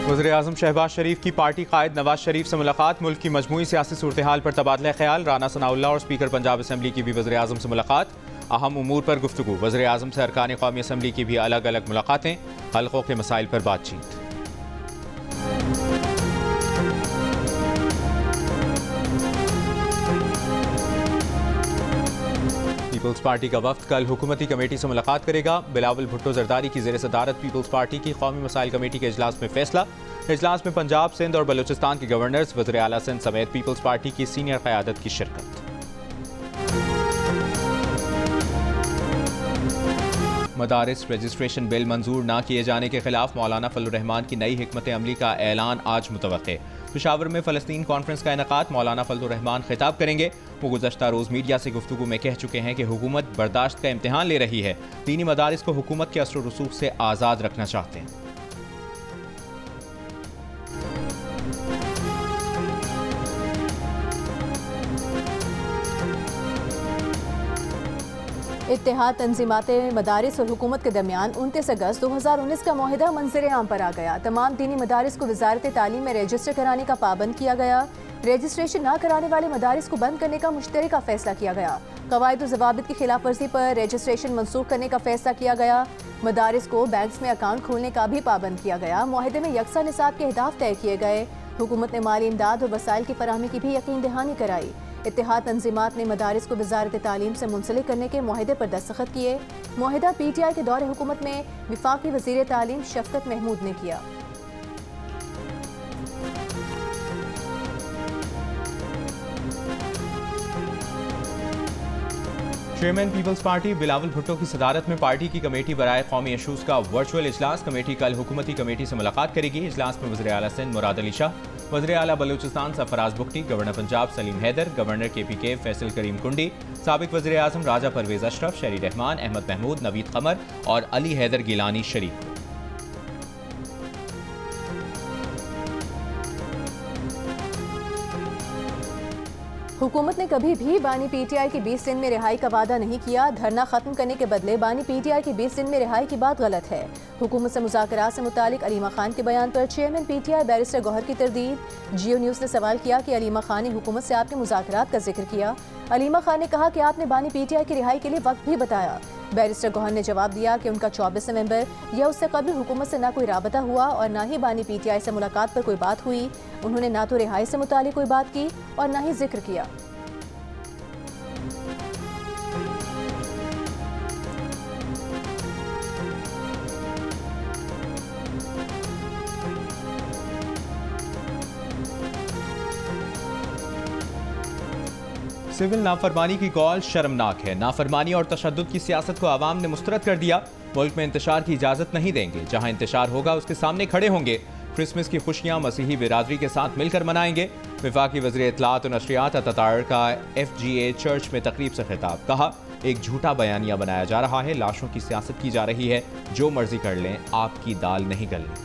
वज़ीर-ए-आज़म शहबाज शरीफ की पार्टी कायद नवाज शरीफ से मुलाकात। मुल्क की मजमूई सियासी सूरत-ए-हाल पर तबादला ख्याल। राना सनाउल्लाह और स्पीकर पंजाब असम्बली की भी वज़ीर-ए-आज़म से मुलाकात। अहम उमूर पर गुफ्तगू। वज़ीर-ए-आज़म से अरकान कौमी असम्बली की भी अलग अलग मुलाकातें। हल्कों के मसाइल पर बातचीत। पीपल्स पार्टी का वफ्द कल हुकूमती कमेटी से मुलाकात करेगा। बिलावल भुट्टो जरदारी की ज़ेर सदारत पीपल्स पार्टी की कौमी मसाइल कमेटी के इजलास में फैसला। इजलास में पंजाब, सिंध और बलूचिस्तान के गवर्नर्स, वज़ीर आला सिंध समेत पीपल्स पार्टी की सीनियर क़यादत की शिरकत। मदारिस रजिस्ट्रेशन बिल मंजूर न किए जाने के खिलाफ मौलाना फजलुर रहमान की नई हिकमत अमली का ऐलान आज मुतवक्के। पेशावर में फ़लस्तीन कॉन्फ्रेंस का इनेकाद। मौलाना फजलुर रहमान खिताब करेंगे। वो गुज़श्ता रोज़ मीडिया से गुफ्तगू में कह चुके हैं कि हुकूमत बर्दाश्त का इम्तिहान ले रही है। दीनी मदारिस को हुकूमत के असर रसूख से आज़ाद रखना चाहते हैं। इत्तेहाद तंजीमात मदारिस और हुकूमत के दरमियान 29 अगस्त 2019 का मुआहिदा मंजर आम पर आ गया। तमाम दीनी मदारिस को वजारत तालीम में रजिस्टर कराने का पाबंद किया गया। रजिस्ट्रेशन न कराने वाले मदारिस को बंद करने का मुश्तरका फैसला किया गया। कवायद और ज़वाबित की खिलाफ वर्जी पर रजिस्ट्रेशन मनसूख करने का फैसला किया गया। मदारिस को बैंक में अकाउंट खोलने का भी पाबंद किया गया। मुआहिदे में यकसा निसाब के अहदाफ तय किए गए। हुकूमत ने माली इमदाद और वसाइल की फराहमी की भी यकीन दहानी कराई। इत्तेहाद तंजीमात ने मदारिस को वजारत तालीम से मुंसलिक करने के मुआहिदे पर दस्तखत किए। मुआहिदा PTI के दौरे हुकूमत में विफाकी वज़ीर तालीम शफकत महमूद ने किया। Chairman Peoples Party Bilawal Bhutto की सदारत में पार्टी की कमेटी बराए कौमी इशूज का वर्चुअल इजलास। कमेटी कल हुकूमती कमेटी से मुलाकात करेगी। इजलास में वज़ीर आला सिंध मुराद अली शाह, वज़ीर आला Balochistan Sarfraz Bugti, governor Punjab Salim Haider, governor KPK Faisal Karim Kundi, साबिक वज़ीर आज़म राजा परवेज अशरफ, शरी रहमान, अहमद महमूद, नवीद कमर और अली हैदर गिलानी शरीक। हुकूमत ने कभी भी बानी PTI की 20 दिन में रिहाई का वादा नहीं किया। धरना खत्म करने के बदले बानी PTI की 20 दिन में रिहाई की बात गलत है। हुकूमत से मुज़ाकरात से मुतालिक अलीमा खान के बयान पर चेयरमैन PTI बैरिस्टर गौहर की तरदीद। जियो न्यूज़ ने सवाल किया कि अलीमा खान ने हुकूमत से आपने मुज़ाकरात का जिक्र किया। अलीमा खान ने कहा कि आपने बानी PTI की रिहाई के लिए वक्त भी बताया। बैरिस्टर गौहर ने जवाब दिया कि उनका 24 नवंबर या उससे कबल हुकूमत से ना कोई राबता हुआ और ना ही बानी PTI से मुलाकात पर कोई बात हुई। उन्होंने ना तो रिहाई से मुतालिक कोई बात की और ना ही जिक्र किया। सिविल नाफरमानी की कॉल शर्मनाक है। नाफरमानी और तशद्दुद की सियासत को आवाम ने मुस्तरद कर दिया। मुल्क में इंतशार की इजाज़त नहीं देंगे। जहाँ इंतशार होगा उसके सामने खड़े होंगे। क्रिसमस की खुशियाँ मसीही बिरादरी के साथ मिलकर मनाएंगे। वफाकी वज़ीर इत्तलात और नशरियात अतातार का FGA चर्च में तकरीब से खिताब। कहा, एक झूठा बयानिया बनाया जा रहा है। लाशों की सियासत की जा रही है। जो मर्जी कर लें, आपकी दाल नहीं गलनी।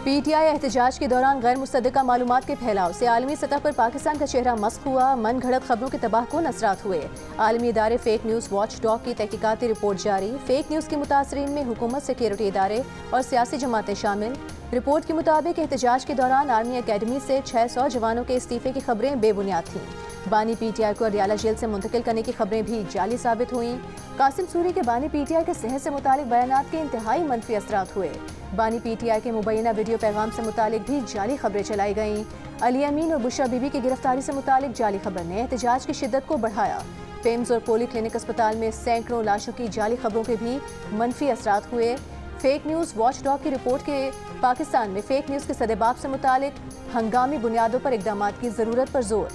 PTI एहतजाज के दौरान गैर मुस्तदिका मालूमात के फैलाव से आलमी सतह पर पाकिस्तान का चेहरा मस्क हुआ। मन घड़त खबरों के तबाहकुन असरात हुए। आलमी इदारे फेक न्यूज़ वॉच डॉग की तहकीकाती रिपोर्ट जारी। फेक न्यूज़ के मुतासरीन में हुकूमत, सिक्योरिटी इदारे और सियासी जमातें शामिल। रिपोर्ट के मुताबिक एहतजाज के दौरान आर्मी अकेडमी से 600 जवानों के इस्तीफे की खबरें बेबुनियाद थीं। बानी PTI को अडियाला जेल से मुंतकिल करने की खबरें भी जाली साबित हुईं। कासिम सूरी के बानी PTI के सेहत से मुतालिक बयानात के इंतहाई मनफी असरात हुए। बानी PTI के मुबैना वीडियो पैगाम से मुतालिक भी जाली खबरें चलाई गईं। अली अमीन और बुशरा बीबी की गिरफ्तारी से मुतालिक जाली खबर ने एहतजाज की शिद्दत को बढ़ाया। पेम्स और पोली क्लिनिक अस्पताल में सैकड़ों लाशों की जाली खबरों के भी मनफी असरात हुए। फेक न्यूज़ वॉच डॉग की रिपोर्ट के पाकिस्तान में फेक न्यूज़ के सदेबाब से मुतालिक हंगामी बुनियादों पर इक़दाम की ज़रूरत पर जोर।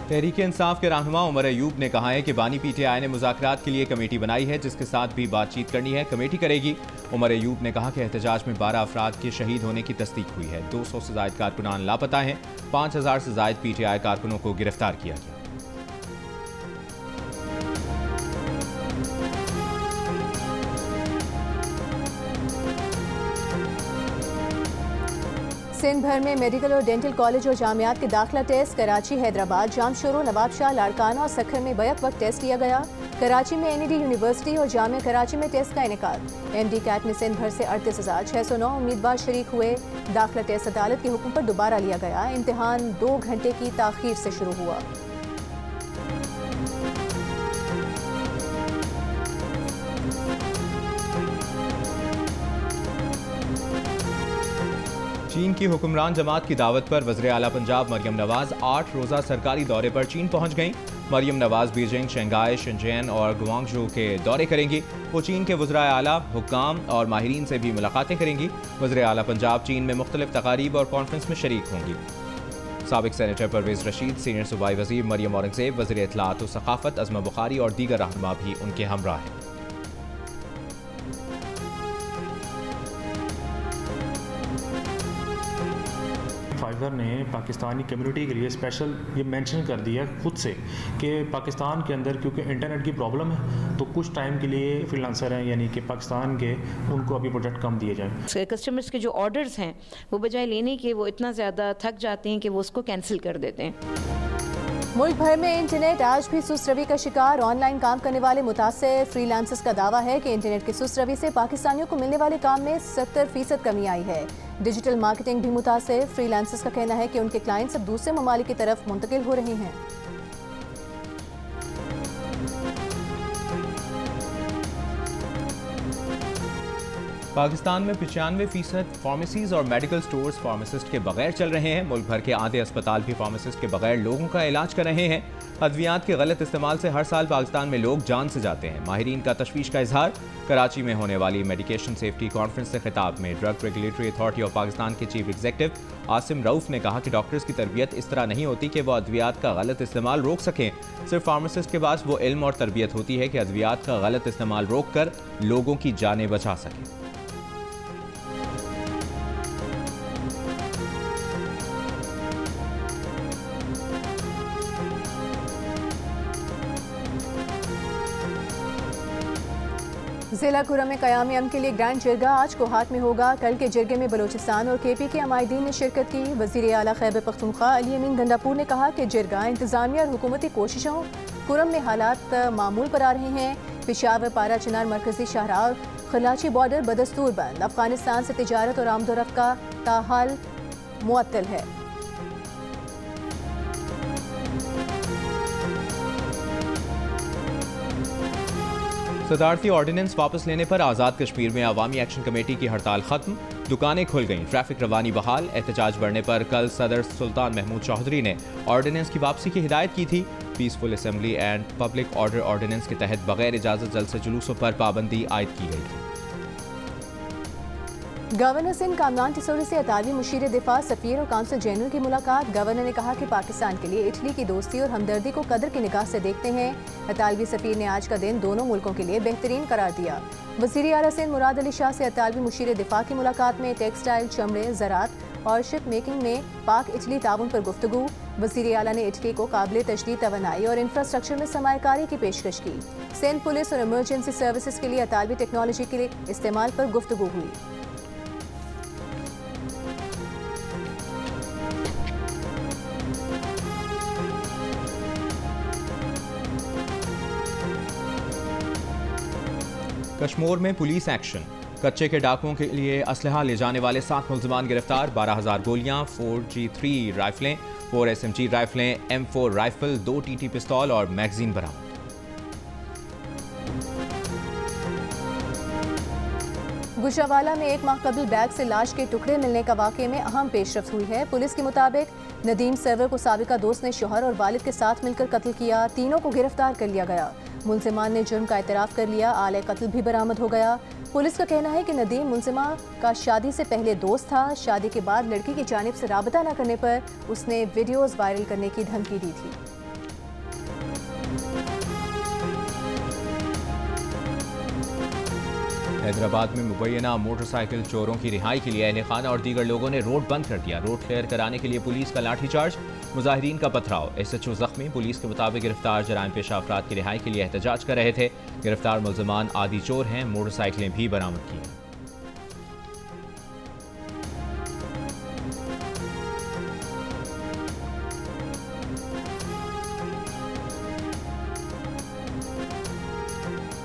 तहरीक इंसाफ के रहनुमा उमर अयूब ने कहा है कि बानी PTI ने मुज़ाकरात के लिए कमेटी बनाई है, जिसके साथ भी बातचीत करनी है, कमेटी करेगी। उमर अयूब ने कहा कि एहतजाज में 12 अफराद के शहीद होने की तस्दीक हुई है। 200 से ज़ायद कारकुनान लापता हैं। 5000 से ज़ायद PTI कारकुनों को गिरफ्तार किया गया। सिंध भर में मेडिकल और डेंटल कॉलेज और जामियात के दाखिला टेस्ट कराची, हैदराबाद, जामशोरो, नवाबशाह, लाड़काना और सखर में बैक वक्त टेस्ट लिया गया। कराची में NED यूनिवर्सिटी और जामिया कराची में टेस्ट का इनेकाद। MD कैट में सिंध भर से 38,609 उम्मीदवार शरीक हुए। दाखिला टेस्ट अदालत के हुक्म पर दोबारा लिया गया। इम्तिहान 2 घंटे की ताखीर से शुरू हुआ। चीन की हुक्मरान जमात की दावत पर वज़ीर आला पंजाब मरियम नवाज 8 रोज़ा सरकारी दौरे पर चीन पहुंच गईं। मरियम नवाज बीजिंग, शंघाई, शिनचेन और गुआंगझू के दौरे करेंगी। वो चीन के वज़ीर आला, हुक्काम और माहिरीन से भी मुलाकातें करेंगी। वज़ीर आला पंजाब चीन में मुख्तलिफ तकारीब और कॉन्फ्रेंस में शरीक होंगी। साबिक सेनेटर परवेज़ रशीद, सीनियर सूबाई वज़ीर मरियम औरंगज़ेब, वज़ीर इत्तलात व सक़ाफ़त अज़मा बुखारी और दीगर रहनुमा भी उनके हमरा हैं। फाइवर ने पाकिस्तानी कम्युनिटी के लिए स्पेशल ये मेंशन कर दिया खुद से कि पाकिस्तान के अंदर क्योंकि इंटरनेट की प्रॉब्लम है तो कुछ टाइम के लिए फ्रीलांसर हैं यानी कि पाकिस्तान के उनको अभी प्रोजेक्ट कम दिए जाए। कस्टमर्स के जो ऑर्डर्स हैं वो बजाय लेने के वो इतना ज़्यादा थक जाते हैं कि वो उसको कैंसिल कर देते हैं। मुल्क भर में इंटरनेट आज भी सुस्त रवि का शिकार। ऑनलाइन काम करने वाले मुतासिर फ्रीलांसर्स का दावा है कि इंटरनेट की सुस्त रवि से पाकिस्तानियों को मिलने वाले काम में 70% कमी आई है। डिजिटल मार्केटिंग भी मुतासिर। फ्रीलांसर्स का कहना है कि उनके क्लाइंट्स अब दूसरे ममालिक की तरफ मुंतकिल हो रहे हैं। पाकिस्तान में 95% फार्मेसीज और मेडिकल स्टोर्स फार्मासिस्ट के बगैर चल रहे हैं। मुल्क भर के आधे अस्पताल भी फार्मासिस्ट के बगैर लोगों का इलाज कर रहे हैं। अद्वियात के गलत इस्तेमाल से हर साल पाकिस्तान में लोग जान से जाते हैं। माहिरीन का तशवीश का इजहार। कराची में होने वाली मेडिकेशन सेफ्टी कॉन्फ्रेंस से खिताब में drug regulatory authority of Pakistan के चीफ एग्जीक्यूटिव आसिम रऊफ ने कहा कि डॉक्टर्स की तरबियत इस तरह नहीं होती कि वो अद्वियात का गलत इस्तेमाल रोक सकें। सिर्फ फार्मासिस्ट के पास वो इल्म और तरबियत होती है कि अद्वियात का गलत इस्तेमाल रोक कर लोगों की जानें बचा सकें। जिला खुर्रम में क़याम अमन के लिए ग्रैंड जिरगा आज कोहाट में होगा। कल के जिरगे में बलोचिस्तान और KP के अमायदीन ने शिरकत की। वज़ीर आला खैबर पख्तूनख्वा अली अमीन गंडापुर ने कहा कि जिरगा इंतजामिया और हुकूमती कोशिशों खुर्रम में हालात मामूल पर आ रहे हैं। पेशावर, पारा, चिनार, मरकजी शाहराह, खलाची बॉर्डर बदस्तूर बंद। अफगानिस्तान से तिजारत और आमदोरफ्त का ताहाल मुअत्तल है। सदारती ऑर्डिनेंस वापस लेने पर आज़ाद कश्मीर में अवामी एक्शन कमेटी की हड़ताल खत्म। दुकानें खुल गईं, ट्रैफिक रवानी बहाल। एहतजाज बढ़ने पर कल सदर सुल्तान महमूद चौधरी ने ऑर्डिनेंस की वापसी की हिदायत की थी। Peaceful assembly and public order ordinance के तहत बगैर इजाज़त जलसे जुलूसों पर पाबंदी आयद की गई थी। गवर्नर सिंध कामरान टिसोरी से अतालवी मुशीर दिफा, सफीर और काउंसिल जनरल की मुलाकात। गवर्नर ने कहा कि पाकिस्तान के लिए इटली की दोस्ती और हमदर्दी को कदर की निगाह से देखते हैं। अतालवी सफीर ने आज का दिन दोनों मुल्कों के लिए बेहतरीन करार दिया। वज़ीर आला सिंध मुराद अली शाह से अतालवी मुशीर दिफा की मुलाकात में टेक्सटाइल, चमड़े, ज़राअत और शिप मेकिंग में पाक इटली ताउन पर गुफ्तगू। वज़ीर आला ने इटली को काबिल तजदीद तवानाई और इंफ्रास्ट्रक्चर में सरमायाकारी की पेशकश की। सिंध पुलिस और इमरजेंसी सर्विसेज के लिए अतालवी टेक्नोलॉजी के लिए इस्तेमाल पर गुफ्तगू हुई। कश्मीर में पुलिस एक्शन। कच्चे के डाकुओं के लिए असलहा ले जाने वाले 7 मुल्ज़िमान गिरफ्तार। 12,000 गोलियां, 4G3 राइफलें, 4 SMG राइफलें, M4 rifle, 2 TT पिस्तौल और मैगजीन बरामद। गुजरावाला में 1 माह कबल बैग से लाश के टुकड़े मिलने का वाक़े में अहम पेशरफ्त हुई है। पुलिस के मुताबिक नदीम सरवर को साबिका दोस्त ने शोहर और वालिद के साथ मिलकर कत्ल किया। तीनों को गिरफ्तार कर लिया गया। मुल्ज़िमान ने जुर्म का एतराफ़ कर लिया। आले कत्ल भी बरामद हो गया। पुलिस का कहना है कि नदीम मुल्ज़िमा का शादी से पहले दोस्त था। शादी के बाद लड़की की जानिब से राबता न करने पर उसने वीडियोज़ वायरल करने की धमकी दी थी। हैदराबाद में मुबैना मोटरसाइकिल चोरों की रिहाई के लिए अहल खाना और दीगर लोगों ने रोड बंद कर दिया। रोड क्लियर कराने के लिए पुलिस का लाठीचार्ज, मुजाहिरीन का पथराव। SHO जख्मी। पुलिस के मुताबिक गिरफ्तार जराइम पेशा अफराद की रिहाई के लिए एहतजाज कर रहे थे। गिरफ्तार मुल्ज़िमान आदि चोर हैं। मोटरसाइकिलें भी बरामद की हैं।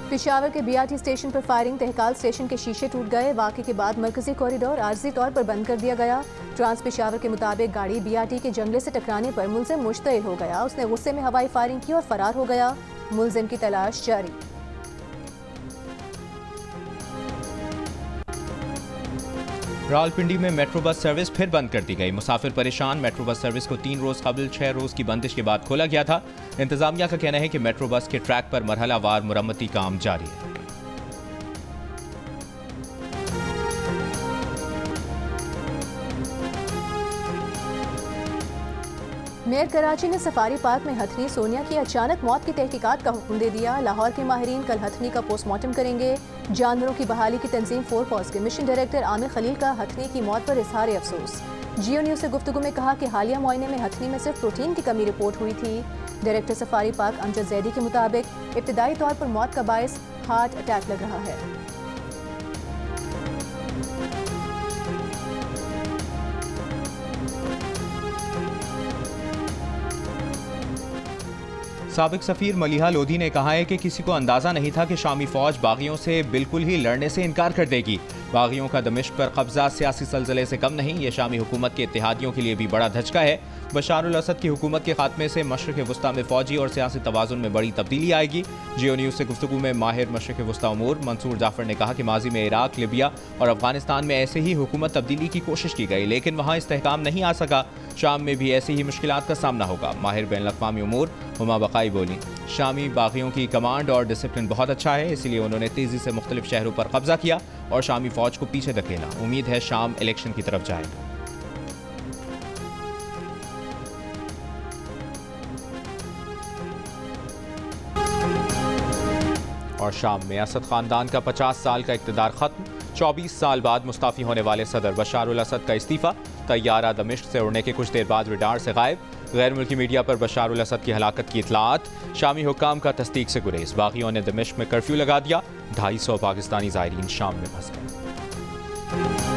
पेशावर के बीआरटी स्टेशन पर फायरिंग, तहकाल स्टेशन के शीशे टूट गए। वाक़े के बाद मरकजी कॉरिडोर आर्जी तौर पर बंद कर दिया गया। ट्रांस पेशावर के मुताबिक गाड़ी बीआरटी के जंगले से टकराने पर मुलजिम मुश्तइल हो गया। उसने गुस्से में हवाई फायरिंग की और फरार हो गया। मुलजिम की तलाश जारी। रावलपिंडी में मेट्रो बस सर्विस फिर बंद कर दी गई। मुसाफिर परेशान। मेट्रो बस सर्विस को 3 रोज कबल 6 रोज की बंदिश के बाद खोला गया था। इंतजामिया का कहना है कि मेट्रो बस के ट्रैक पर मरहलावार मुरम्मती काम जारी है। मेयर कराची ने सफारी पार्क में हथनी सोनिया की अचानक मौत की तहकीकात का हुक्म दे दिया। लाहौर के माहिरीन कल हथनी का पोस्टमार्टम करेंगे। जानवरों की बहाली की तंजीम 4 पॉज के मिशन डायरेक्टर आमिर खलील का हथनी की मौत पर इजहार अफसोस। जियो न्यूज़ से गुफ्तगू में कहा कि हालिया मुआयने में हथनी में सिर्फ प्रोटीन की कमी रिपोर्ट हुई थी। Director safari park Amjad Zaidi के मुताबिक इब्तदाई तौर पर मौत का बायस हार्ट अटैक लग रहा है। साबिक सफीर मलिहा लोधी ने कहा है कि किसी को अंदाजा नहीं था कि शामी फौज बागियों से बिल्कुल ही लड़ने से इनकार कर देगी। बागियों का दमिश्क पर कब्जा सियासी सलसले से कम नहीं। ये शामी हुकूमत के इत्तेहादियों के लिए भी बड़ा धचका है। बशारुल असद की हुकूमत के खात्मे से मशरक़ वुस्ता में फौजी और सियासी तवाज़ुन में बड़ी तब्दीली आएगी। जियो न्यूज़ से गुफ्तगू में माहिर मशरक़ वुस्ता उमूर मंसूर जाफर ने कहा कि माजी में इराक, लिबिया और अफगानिस्तान में ऐसे ही हुकूमत तब्दीली की कोशिश की गई, लेकिन वहाँ इस्तेहकाम नहीं आ सका। शाम में भी ऐसी ही मुश्किलात का सामना होगा। माहिर बैनुल-अक़वामी उमूर हुमा बकाई बोली, शामी बागियों की कमांड और डिसिप्लिन बहुत अच्छा है, इसलिए उन्होंने तेज़ी से मुख्तलिफ शहरों पर कब्जा किया और शामी फौज को पीछे धकेला। उम्मीद है शाम इलेक्शन की तरफ जाएगा। और शाम में असद खानदान का 50 साल का इक़्तिदार खत्म। 24 साल बाद मुस्ताफ़ी होने वाले सदर बशारुल असद का इस्तीफ़ा। तैयारा दमिश्क से उड़ने के कुछ देर बाद रडार से गायब। गैर मुल्की मीडिया पर बशारुल असद की हलाकत की इतलात। शामी हुक्काम का तस्दीक से गुरेज। बागियों ने दमिश्क में कर्फ्यू लगा दिया। 250 पाकिस्तानी ज़ायरीन शाम में फंस गए।